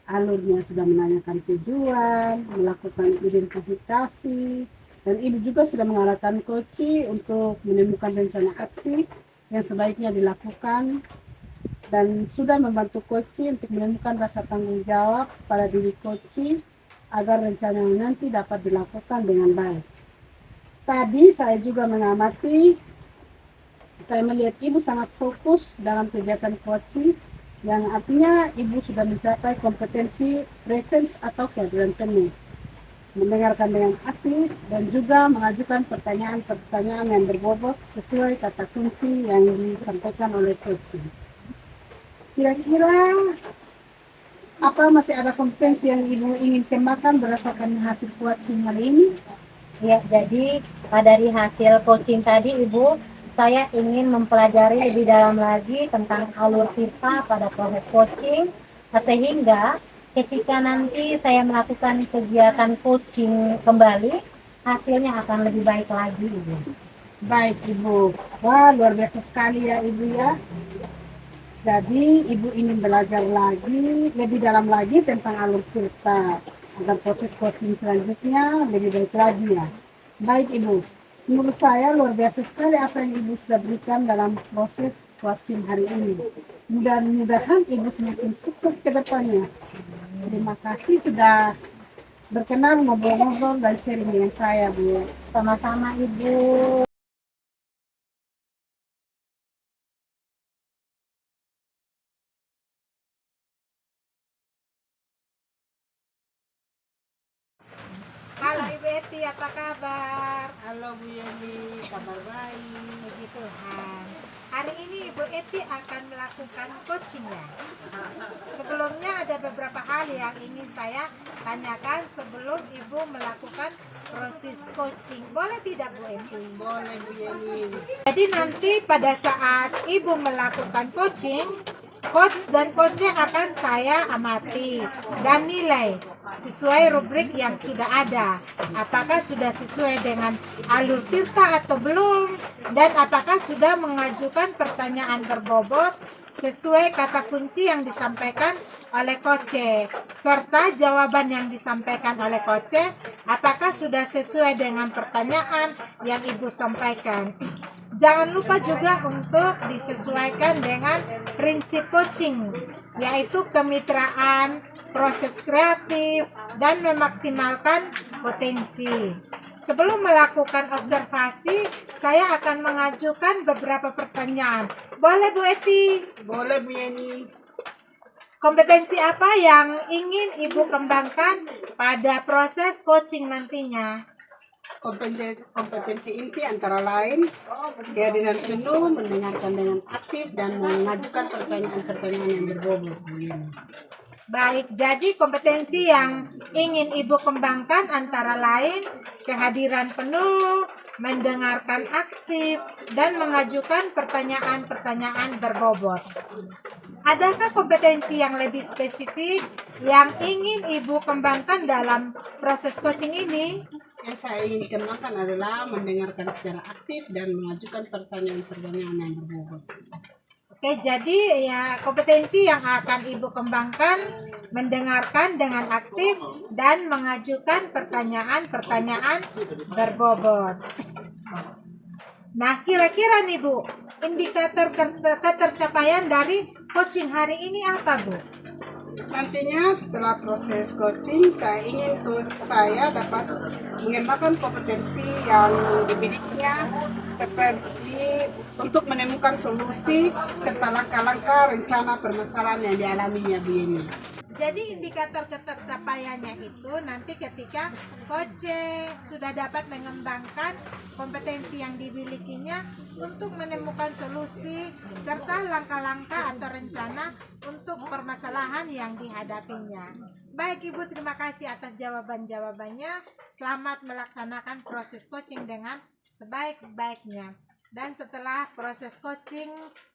Alurnya sudah menanyakan tujuan, melakukan identifikasi, dan Ibu juga sudah mengarahkan coaching untuk menemukan rencana aksi yang sebaiknya dilakukan, dan sudah membantu coaching untuk menemukan rasa tanggung jawab pada diri coaching agar rencana nanti dapat dilakukan dengan baik. Tadi saya juga mengamati, saya melihat Ibu sangat fokus dalam kegiatan coaching, yang artinya Ibu sudah mencapai kompetensi presence atau kehadiran penuh, mendengarkan dengan aktif, dan juga mengajukan pertanyaan-pertanyaan yang berbobot sesuai kata kunci yang disampaikan oleh coaching. Kira-kira apa masih ada kompetensi yang Ibu ingin kembangkan berdasarkan hasil coaching hari ini? Ya, jadi dari hasil coaching tadi Ibu, saya ingin mempelajari lebih dalam lagi tentang alur Tirta pada proses coaching, sehingga ketika nanti saya melakukan kegiatan coaching kembali, hasilnya akan lebih baik lagi Ibu. Baik Ibu, wah luar biasa sekali ya Ibu ya. Jadi Ibu ingin belajar lagi, lebih dalam lagi tentang alur Tirta, agar proses coaching selanjutnya lebih baik lagi ya. Baik Ibu, menurut saya luar biasa sekali apa yang Ibu sudah berikan dalam proses coaching hari ini. Mudah-mudahan Ibu semakin sukses ke depannya. Terima kasih sudah berkenan ngobrol-ngobrol dan sharing dengan saya Bu. Sama-sama Ibu. Halo Ibu Eti, apa kabar? Halo Bu Yeni, kabar baik. Puji Tuhan. Hari ini Ibu Eti akan melakukan coaching ya. Sebelumnya ada beberapa hal yang ingin saya tanyakan sebelum Ibu melakukan proses coaching. Boleh tidak Bu Eti? Boleh Bu Yeni. Jadi nanti pada saat Ibu melakukan coaching, coach dan coachnya akan saya amati dan nilai sesuai rubrik yang sudah ada. Apakah sudah sesuai dengan alur Tirta atau belum, dan apakah sudah mengajukan pertanyaan berbobot sesuai kata kunci yang disampaikan oleh coach, serta jawaban yang disampaikan oleh coach apakah sudah sesuai dengan pertanyaan yang Ibu sampaikan. Jangan lupa juga untuk disesuaikan dengan prinsip coaching, yaitu kemitraan, proses kreatif, dan memaksimalkan potensi. Sebelum melakukan observasi, saya akan mengajukan beberapa pertanyaan. Boleh Bu Eti? Boleh Bu Yeni. kompetensi apa yang ingin Ibu kembangkan pada proses coaching nantinya? Kompetensi inti antara lain kehadiran penuh, mendengarkan dengan aktif, dan mengajukan pertanyaan-pertanyaan yang berbobot. Baik, jadi kompetensi yang ingin Ibu kembangkan antara lain kehadiran penuh, mendengarkan aktif, dan mengajukan pertanyaan-pertanyaan berbobot. Adakah kompetensi yang lebih spesifik yang ingin Ibu kembangkan dalam proses coaching ini? Yang saya ingin kembangkan adalah mendengarkan secara aktif dan mengajukan pertanyaan-pertanyaan yang berbobot. Oke, jadi ya kompetensi yang akan Ibu kembangkan mendengarkan dengan aktif dan mengajukan pertanyaan-pertanyaan berbobot. Nah, kira-kira nih Bu, indikator ketercapaian dari coaching hari ini apa Bu? Nantinya setelah proses coaching, saya ingin saya dapat mengembangkan kompetensi yang dimilikinya seperti untuk menemukan solusi serta langkah-langkah rencana permasalahan yang dialaminya Bu ini. Jadi indikator ketercapaiannya itu nanti ketika coach sudah dapat mengembangkan kompetensi yang dimilikinya untuk menemukan solusi serta langkah-langkah atau rencana untuk permasalahan yang dihadapinya. Baik Ibu, terima kasih atas jawaban-jawabannya. Selamat melaksanakan proses coaching dengan sebaik-baiknya. Dan setelah proses coaching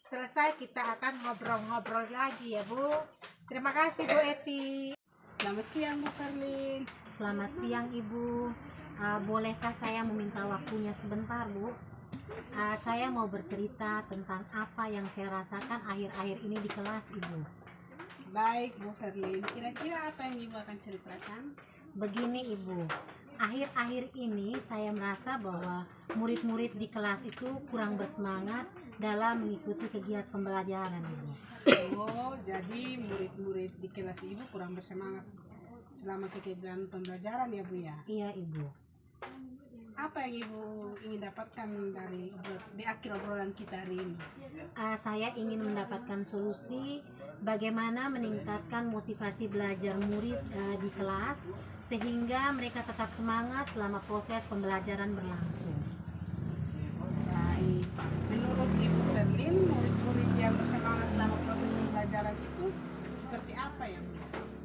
selesai, kita akan ngobrol-ngobrol lagi ya Bu. Terima kasih Bu Eti. Selamat siang Bu Karlin. Selamat siang Ibu. Bolehkah saya meminta waktunya sebentar Bu? Saya mau bercerita tentang apa yang saya rasakan akhir-akhir ini di kelas Ibu. Baik Bu Karlin, kira-kira apa yang Ibu akan ceritakan? Begini Ibu, akhir-akhir ini saya merasa bahwa murid-murid di kelas itu kurang bersemangat dalam mengikuti kegiatan pembelajaran Ibu. Oh, jadi murid-murid di kelas Ibu kurang bersemangat selama kegiatan pembelajaran ya Bu ya? Iya Ibu. Apa yang Ibu ingin dapatkan di akhir obrolan kita hari ini? Saya ingin mendapatkan solusi bagaimana meningkatkan motivasi belajar murid di kelas sehingga mereka tetap semangat selama proses pembelajaran berlangsung. Baik, menurut Ibu Berlin, murid-murid yang bersemangat selama proses pembelajaran itu seperti apa ya Bu?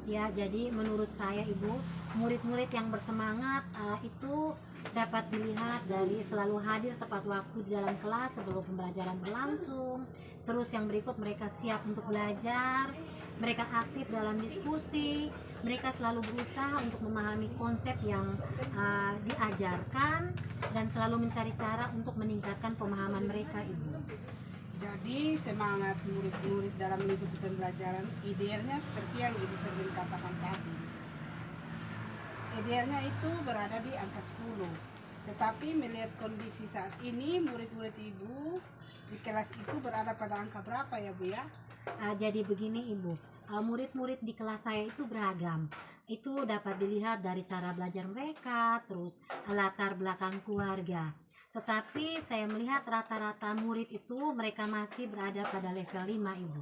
Ya, jadi menurut saya Ibu, murid-murid yang bersemangat itu dapat dilihat dari selalu hadir tepat waktu di dalam kelas sebelum pembelajaran berlangsung. Terus yang berikut, mereka siap untuk belajar, mereka aktif dalam diskusi, mereka selalu berusaha untuk memahami konsep yang diajarkan dan selalu mencari cara untuk meningkatkan pemahaman mereka Ibu. Jadi semangat murid-murid dalam mengikuti pembelajaran idealnya seperti yang Ibu Berlin katakan tadi. Idealnya itu berada di angka 10. Tetapi melihat kondisi saat ini, murid-murid Ibu di kelas itu berada pada angka berapa ya Bu ya? Jadi begini Ibu, murid-murid di kelas saya itu beragam. Itu dapat dilihat dari cara belajar mereka, terus latar belakang keluarga. Tetapi saya melihat rata-rata murid itu mereka masih berada pada level 5 Ibu.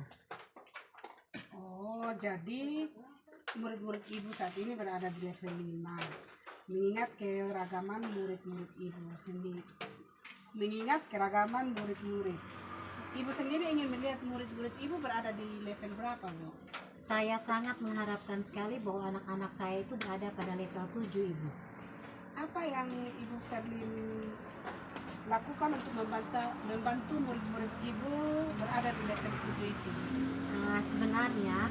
Oh, jadi murid-murid Ibu saat ini berada di level 5. Mengingat keragaman murid-murid Ibu sendiri. Mengingat keragaman murid-murid. Ibu sendiri ingin melihat murid-murid Ibu berada di level berapa, Bu? Saya sangat mengharapkan sekali bahwa anak-anak saya itu berada pada level 7 Ibu. Apa yang Ibu Berlin lakukan untuk membantu murid-murid Ibu berada di level 7 itu? Sebenarnya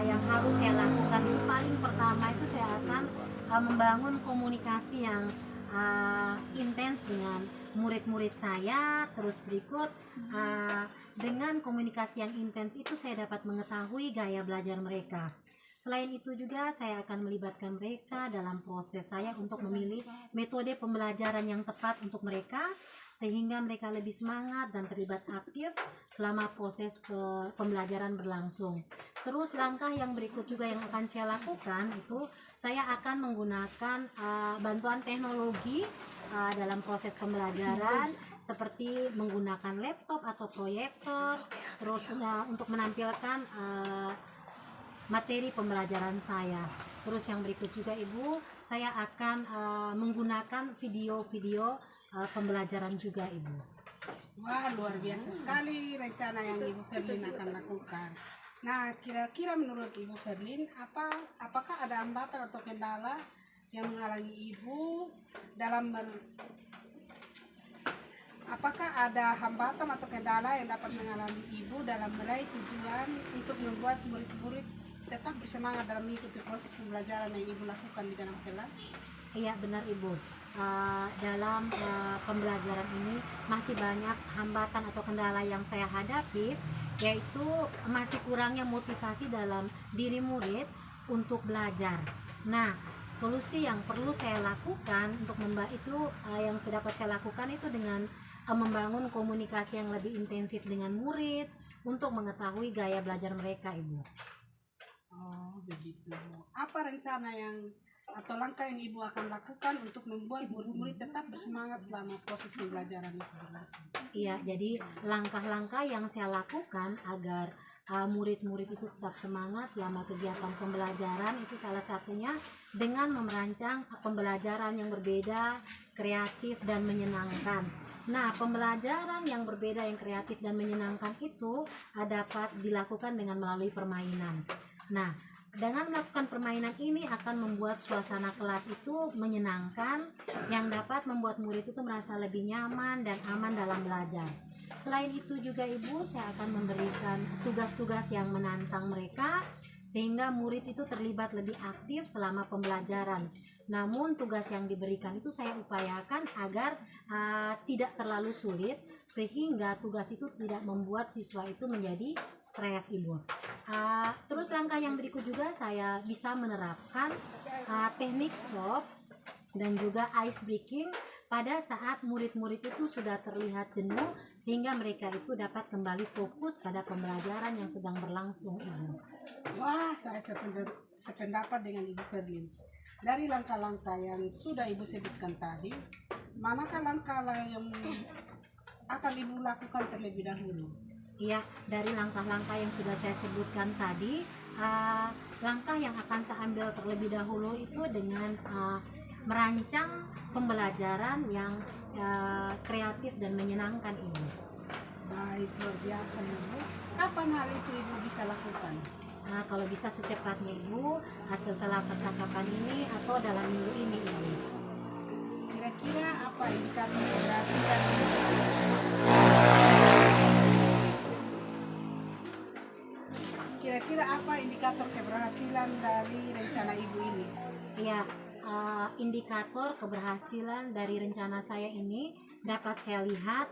yang harus saya lakukan itu paling pertama itu saya akan membangun komunikasi yang intens dengan murid-murid saya. Terus berikut dengan komunikasi yang intens itu saya dapat mengetahui gaya belajar mereka. Selain itu juga saya akan melibatkan mereka dalam proses saya untuk memilih metode pembelajaran yang tepat untuk mereka sehingga mereka lebih semangat dan terlibat aktif selama proses pembelajaran berlangsung. Terus langkah yang berikut juga yang akan saya lakukan itu saya akan menggunakan bantuan teknologi dalam proses pembelajaran seperti menggunakan laptop atau proyektor, terus untuk menampilkan materi pembelajaran saya. Terus yang berikut juga Ibu, saya akan menggunakan video-video pembelajaran juga Ibu. Wah, luar biasa sekali rencana yang Ibu Ferlin akan lakukan. Nah, kira-kira menurut Ibu Ferlin, apakah ada hambatan atau kendala yang menghalangi Ibu dalam apakah ada hambatan atau kendala yang dapat menghalangi Ibu dalam meraih tujuan untuk membuat murid-murid tetap bersemangat dalam mengikuti proses pembelajaran yang Ibu lakukan di dalam kelas? Iya benar Ibu, dalam pembelajaran ini masih banyak hambatan atau kendala yang saya hadapi, yaitu masih kurangnya motivasi dalam diri murid untuk belajar. Nah, solusi yang perlu saya lakukan untuk yang dapat saya lakukan itu dengan membangun komunikasi yang lebih intensif dengan murid untuk mengetahui gaya belajar mereka Ibu. Oh, begitu. Apa rencana atau langkah yang Ibu akan lakukan untuk membuat murid-murid tetap bersemangat selama proses pembelajaran itu berlangsung? Iya, jadi langkah-langkah yang saya lakukan agar murid-murid itu tetap semangat selama kegiatan pembelajaran itu salah satunya dengan merancang pembelajaran yang berbeda, kreatif dan menyenangkan. Nah, pembelajaran yang berbeda, yang kreatif dan menyenangkan itu dapat dilakukan dengan melalui permainan. Nah, dengan melakukan permainan ini akan membuat suasana kelas itu menyenangkan yang dapat membuat murid itu merasa lebih nyaman dan aman dalam belajar. Selain itu juga Ibu, saya akan memberikan tugas-tugas yang menantang mereka sehingga murid itu terlibat lebih aktif selama pembelajaran. Namun tugas yang diberikan itu saya upayakan agar tidak terlalu sulit sehingga tugas itu tidak membuat siswa itu menjadi stres Ibu. Terus langkah yang berikut juga saya bisa menerapkan teknik stop dan juga ice breaking pada saat murid-murid itu sudah terlihat jenuh sehingga mereka itu dapat kembali fokus pada pembelajaran yang sedang berlangsung Ibu. Wah, saya sependapat dengan Ibu Ferlin. Dari langkah-langkah yang sudah Ibu sebutkan tadi, manakah langkah yang akan Ibu lakukan terlebih dahulu? Iya, dari langkah-langkah yang sudah saya sebutkan tadi, langkah yang akan saya ambil terlebih dahulu itu dengan merancang pembelajaran yang kreatif dan menyenangkan ini. Baik, luar biasa Ibu. Kapan hal itu Ibu bisa lakukan? Nah, kalau bisa secepatnya Ibu, setelah percakapan ini atau dalam minggu ini Ibu. Kira-kira apa indikator keberhasilan? Kira-kira apa indikator keberhasilan dari rencana Ibu ini? Ya, indikator keberhasilan dari rencana saya ini dapat saya lihat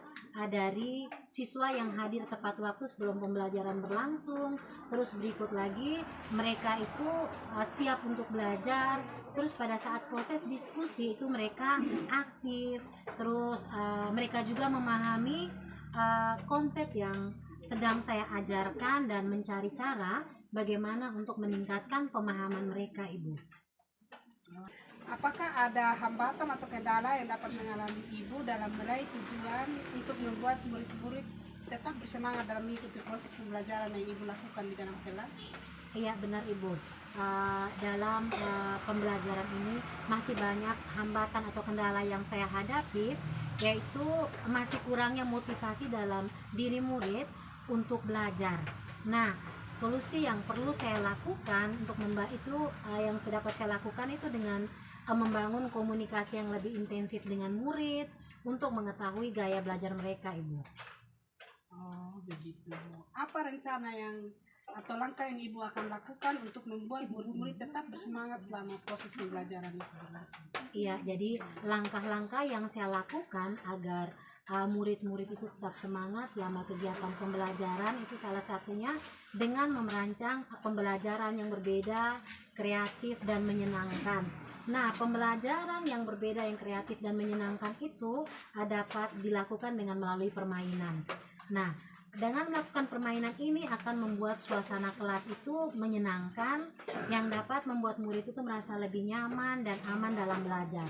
dari siswa yang hadir tepat waktu sebelum pembelajaran berlangsung. Terus berikut lagi mereka itu siap untuk belajar. Terus pada saat proses diskusi itu mereka aktif. Terus mereka juga memahami konsep yang sedang saya ajarkan dan mencari cara bagaimana untuk meningkatkan pemahaman mereka Ibu. Apakah ada hambatan atau kendala yang dapat mengalami Ibu dalam meraih tujuan untuk membuat murid-murid tetap bersemangat dalam mengikuti proses pembelajaran yang Ibu lakukan di dalam kelas? Iya benar Ibu, dalam pembelajaran ini masih banyak hambatan atau kendala yang saya hadapi, yaitu masih kurangnya motivasi dalam diri murid untuk belajar. Nah, solusi yang perlu saya lakukan untuk yang dapat saya lakukan itu dengan membangun komunikasi yang lebih intensif dengan murid untuk mengetahui gaya belajar mereka Ibu. Oh, begitu. Apa rencana atau langkah yang Ibu akan lakukan untuk membuat murid-murid tetap bersemangat selama proses pembelajaran itu berlangsung? Iya, jadi langkah-langkah yang saya lakukan agar murid-murid itu tetap semangat selama kegiatan pembelajaran itu salah satunya dengan merancang pembelajaran yang berbeda, kreatif dan menyenangkan. Nah, pembelajaran yang berbeda, yang kreatif dan menyenangkan itu dapat dilakukan dengan melalui permainan. Nah, dengan melakukan permainan ini akan membuat suasana kelas itu menyenangkan yang dapat membuat murid itu merasa lebih nyaman dan aman dalam belajar.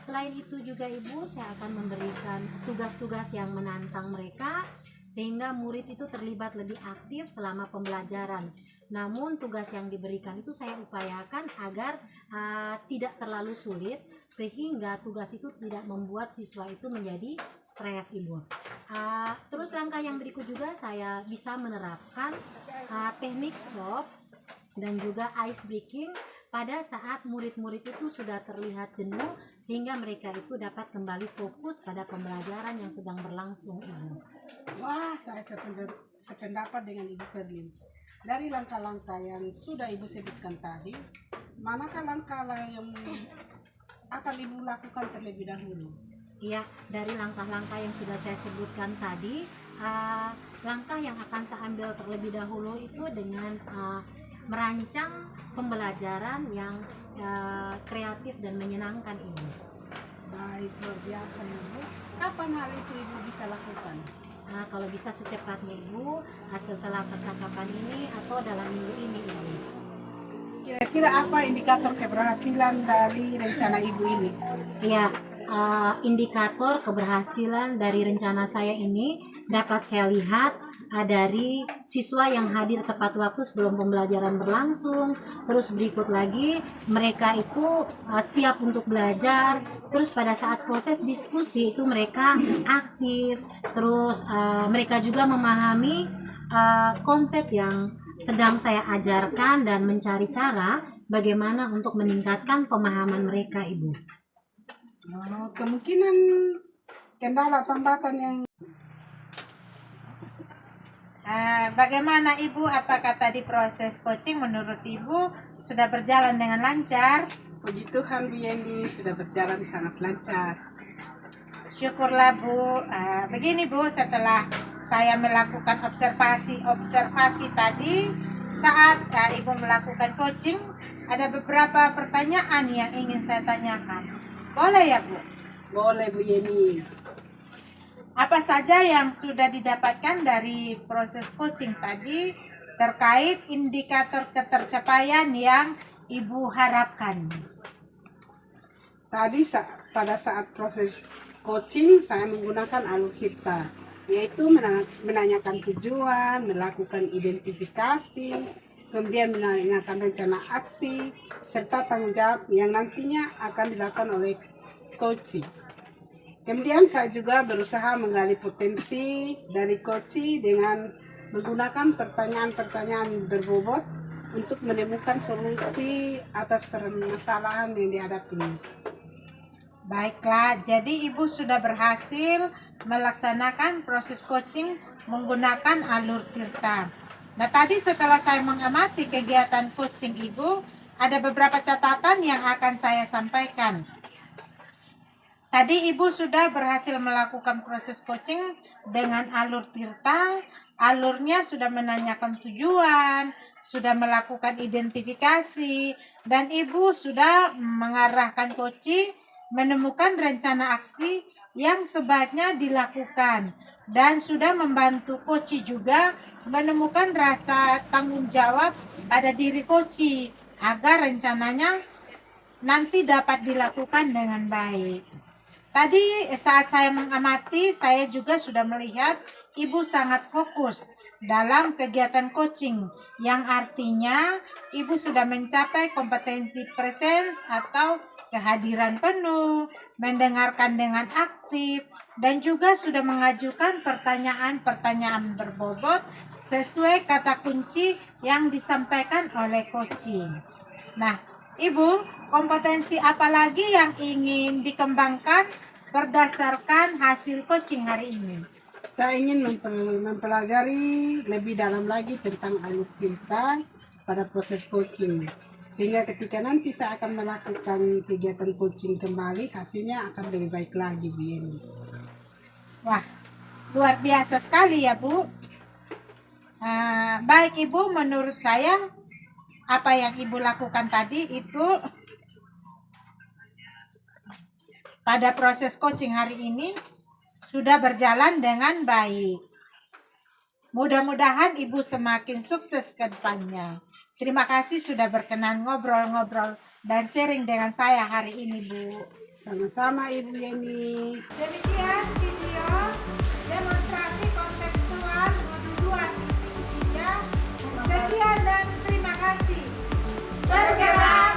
Selain itu juga Ibu, saya akan memberikan tugas-tugas yang menantang mereka sehingga murid itu terlibat lebih aktif selama pembelajaran. Namun tugas yang diberikan itu saya upayakan agar tidak terlalu sulit, sehingga tugas itu tidak membuat siswa itu menjadi stres, Ibu. Terus langkah yang berikut juga saya bisa menerapkan teknik stop dan juga ice breaking pada saat murid-murid itu sudah terlihat jenuh, sehingga mereka itu dapat kembali fokus pada pembelajaran yang sedang berlangsung, Ibu. Wah, saya sependapat dengan Ibu Ferlin. Dari langkah-langkah yang sudah Ibu sebutkan tadi, manakah langkah yang akan Ibu lakukan terlebih dahulu? Iya, dari langkah-langkah yang sudah saya sebutkan tadi, langkah yang akan saya ambil terlebih dahulu itu dengan merancang pembelajaran yang kreatif dan menyenangkan ini. Baik, luar biasa ya Bu. Kapan hal itu Ibu bisa lakukan? Kalau bisa secepatnya, Ibu, setelah percakapan ini atau dalam minggu ini, Ibu. Kira-kira apa indikator keberhasilan dari rencana Ibu ini? Iya, indikator keberhasilan dari rencana saya ini dapat saya lihat dari siswa yang hadir tepat waktu sebelum pembelajaran berlangsung. Terus berikut lagi, mereka itu siap untuk belajar. Terus pada saat proses diskusi itu mereka aktif. Terus mereka juga memahami konsep yang sedang saya ajarkan dan mencari cara bagaimana untuk meningkatkan pemahaman mereka, Ibu. Kemungkinan kendala tambatan yang Bagaimana Ibu? Apakah tadi proses coaching menurut Ibu sudah berjalan dengan lancar? puji Tuhan Bu Yeni sudah berjalan sangat lancar. Syukurlah Bu. Begini Bu, setelah saya melakukan observasi tadi, saat Ibu melakukan coaching, ada beberapa pertanyaan yang ingin saya tanyakan. Boleh ya Bu? Boleh Bu Yeni. Apa saja yang sudah didapatkan dari proses coaching tadi terkait indikator ketercapaian yang Ibu harapkan? Tadi pada saat proses coaching saya menggunakan alur kita, yaitu menanyakan tujuan, melakukan identifikasi, kemudian menanyakan rencana aksi, serta tanggung jawab yang nantinya akan dilakukan oleh coaching. Kemudian saya juga berusaha menggali potensi dari coaching dengan menggunakan pertanyaan-pertanyaan berbobot untuk menemukan solusi atas permasalahan yang dihadapi. Baiklah, jadi Ibu sudah berhasil melaksanakan proses coaching menggunakan alur Tirta. Nah, tadi setelah saya mengamati kegiatan coaching Ibu, ada beberapa catatan yang akan saya sampaikan. Tadi Ibu sudah berhasil melakukan proses coaching dengan alur Tirta. Alurnya sudah menanyakan tujuan, sudah melakukan identifikasi, dan Ibu sudah mengarahkan coaching menemukan rencana aksi yang sebaiknya dilakukan, dan sudah membantu coaching juga menemukan rasa tanggung jawab pada diri coaching agar rencananya nanti dapat dilakukan dengan baik. Tadi saat saya mengamati, saya juga sudah melihat Ibu sangat fokus dalam kegiatan coaching, yang artinya Ibu sudah mencapai kompetensi presence atau kehadiran penuh, mendengarkan dengan aktif, dan juga sudah mengajukan pertanyaan-pertanyaan berbobot sesuai kata kunci yang disampaikan oleh coaching. Nah, Ibu, kompetensi apa lagi yang ingin dikembangkan berdasarkan hasil coaching hari ini? Saya ingin mempelajari lebih dalam lagi tentang alur kita pada proses coaching, sehingga ketika nanti saya akan melakukan kegiatan coaching kembali, hasilnya akan lebih baik lagi Bu Yeni. Wah, luar biasa sekali ya Bu. Baik Ibu, menurut saya apa yang Ibu lakukan tadi itu pada proses coaching hari ini sudah berjalan dengan baik. Mudah-mudahan Ibu semakin sukses ke depannya. Terima kasih sudah berkenan ngobrol-ngobrol dan sharing dengan saya hari ini, Bu. Sama-sama Ibu Yeni. Demikian video demonstrasi kontekstual modul 2 3. Sekian dan bergerak